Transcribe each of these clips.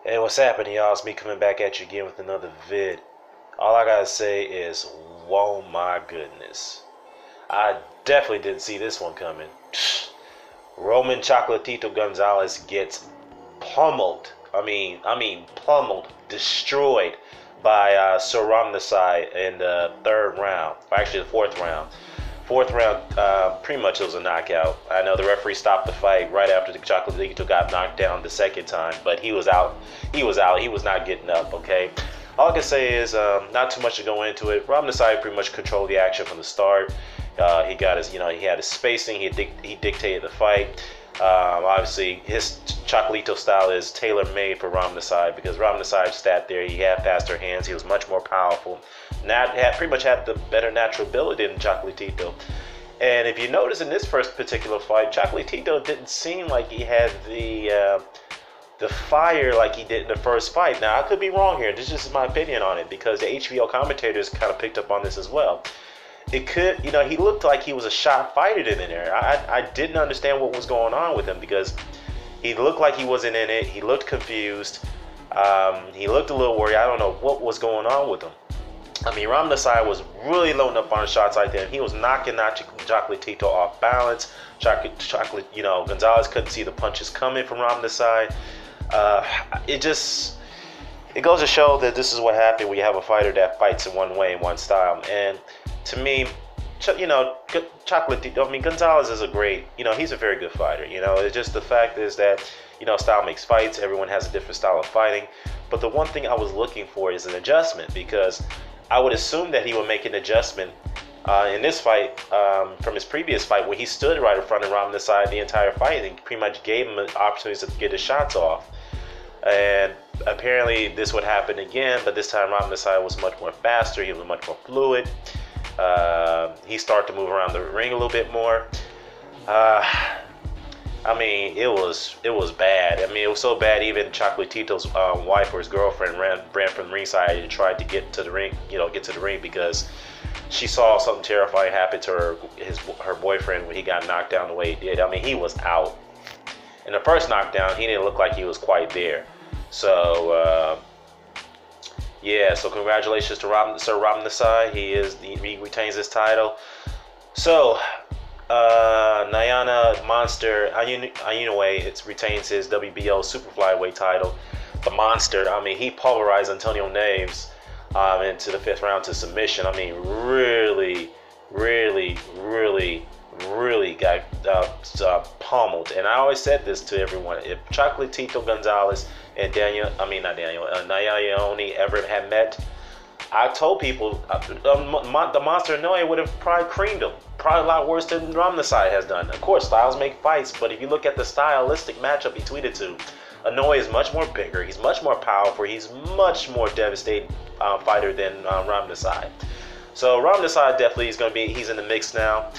Hey, what's happening, y'all? It's me coming back at you again with another vid. All I gotta say is, whoa, my goodness. I definitely didn't see this one coming. Roman Chocolatito Gonzalez gets pummeled. I mean, pummeled, destroyed by Sir Rungvisai in the third round, or actually the fourth round. Fourth round, pretty much it was a knockout. I know the referee stopped the fight right after the Chocolatito got knocked down the second time, but he was out. He was out. He was not getting up. Okay. All I can say is not too much to go into it. Rungvisai pretty much controlled the action from the start. He got his, he had his spacing. He dictated the fight. Obviously, his Chocolatito style is tailor-made for Rungvisai because Rungvisai sat there. He had faster hands. He was much more powerful. Pretty much had the better natural ability than Chocolatito. And if you notice in this first particular fight, Chocolatito didn't seem like he had the fire like he did in the first fight. Now, I could be wrong here. This is just my opinion on it because the HBO commentators kind of picked up on this as well. It could, he looked like he was a shot fighter in there. I didn't understand what was going on with him because he looked like he wasn't in it. He looked confused. He looked a little worried. I don't know what was going on with him. I mean, Rungvisai was really loading up on shots like that. He was knocking Chocolatito off balance. Gonzalez couldn't see the punches coming from Rungvisai. It goes to show that this is what happened when you have a fighter that fights in one way, in one style. And to me, Gonzalez is a great, he's a very good fighter. It's just the fact is that, style makes fights. Everyone has a different style of fighting. But the one thing I was looking for is an adjustment because I would assume that he would make an adjustment in this fight from his previous fight where he stood right in front of Rungvisai the entire fight and pretty much gave him opportunities to get his shots off. And apparently this would happen again, but this time Rungvisai was much more faster. He was much more fluid. He started to move around the ring a little bit more. I mean, it was bad. I mean, it was so bad. Even Chocolatito's wife or his girlfriend ran from the ringside and tried to get to the ring, because she saw something terrifying happen to her boyfriend when he got knocked down the way he did. I mean, he was out. In the first knockdown, he didn't look like he was quite there. So, yeah. So congratulations to Sir Rungvisai. He retains his title. So. Nyana Monster Inoue retains his WBO super flyweight title. The Monster, I mean, he pulverized Antonio Naves into the fifth round to submission. I mean, really got pummeled. And I always said this to everyone: if Chocolatito Gonzalez and Nyana Inoue ever had met, I told people the Monster Inoue would have probably creamed him. Probably a lot worse than Rungvisai has done. Of course, styles make fights, but if you look at the stylistic matchup between the two, Inoue is much more bigger. He's much more powerful. He's much more devastating fighter than Rungvisai. So Rungvisai definitely is going to be. He's in the mix now.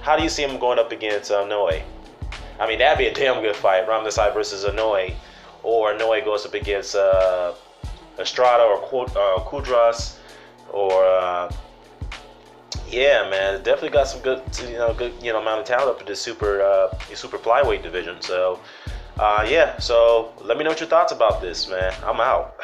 How do you see him going up against Inoue? I mean, that'd be a damn good fight. Rungvisai versus Inoue, or Inoue goes up against Estrada or Kudras, or yeah, man, definitely got some good amount of talent up in this super flyweight division. So, yeah. So let me know what your thoughts about this, man. I'm out.